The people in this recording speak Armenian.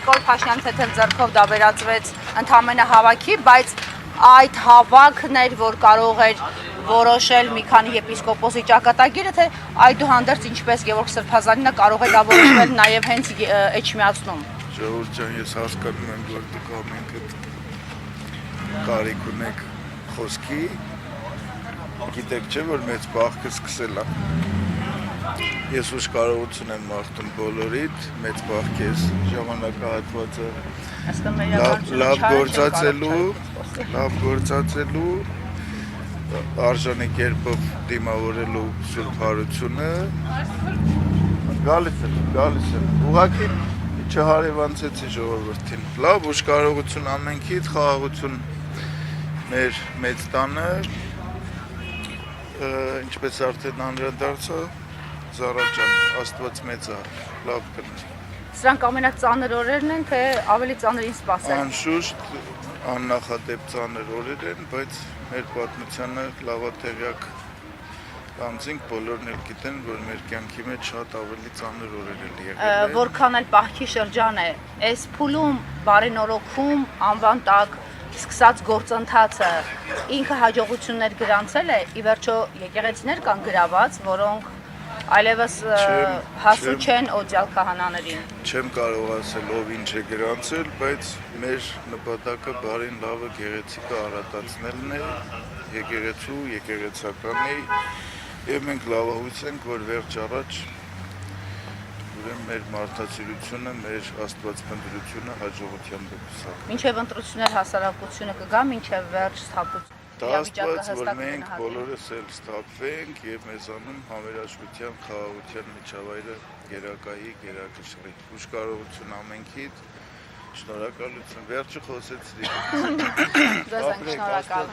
Նիկոլ Փաշինյանի թեթև ձեռքով դա վերածվեց ընդամենը հավաքի, բայց այդ հավաքն էր, որ կարող էր որոշել մի քանի եպիսկոպոսի ճակատագիրը, թե այդուհանդերձ ինչպես Գևորգ Սրբազանինը կարող է դա որոշվել նաև հենց Էջմիածնում։ Ժողովուրդ ջան, ես հասկանում եմ, որ դուք ամենքդ կարիք ունեք խոսքի, գիտեք չէ, որ մեծ բախքը սկսել է։ Ես ուշ կարողություն եմ մաղթում բոլորիդ, մեծ բախք ես ժամանակահատվածը լավ գործածելու, արժանի կերպով դիմավորելու Սուրբ Հարությունը, գալիս եմ, ուղղակի չհարևանցեցի ժողովրդին, լավ ուշ կարողություն ամենքիդ, խաղաղություն մեր մեծ տանը, ինչպես արդեն անդրադարձա, Զարա ջան, Աստված մեծ է, լավ կներ։ Սրանք ամենածանր օրերն են, թե ավելի ծանրին սպասել։ Անշուշտ աննախադեպ ծանր օրեր են, բայց մեր պատմությանը լավատեղյակ անձինք բոլորն էլ գիտեն, որ մեր կյանքի մեջ շատ ավելի ծանր օրեր են եղել։ Որքան էլ պահքի շրջան է, այս փուլում, բարենորոգում, անվան տակ սկսած գործընթացը ինքը հաջողություններ գրանցել է, ի վերջո եկեղեցիներ կան գրաված, որոնք այլևս հասու չեն օծյալ քահանաներին։ Չեմ կարող ասել ով ինչ է գրանցել, բայց մեր նպատակը բարին լավը գեղեցիկը առատացնելն է, եկեղեցու, եկեղեցականի, եւ մենք լավահույս ենք, որ վերջ առաջ մեր մարդասիրությունը, մեր աստվածփնտրությունը հաջողության դեպսակ։ Մինչև ընտրություններ հասարակությունը կգա, մինչև վերջ սթափություն։ Դա աստված, որ մենք բոլորս էլ սթափվենք եւ մեզանում համերաշխության, խաղաղության միջավայրը գերակայի, գերակշռի։ Ուշ կարողություն ամենքիդ, շնորհակալություն։ Վերջը խոսեցի։ Ձեզ ենք շնորհակալ։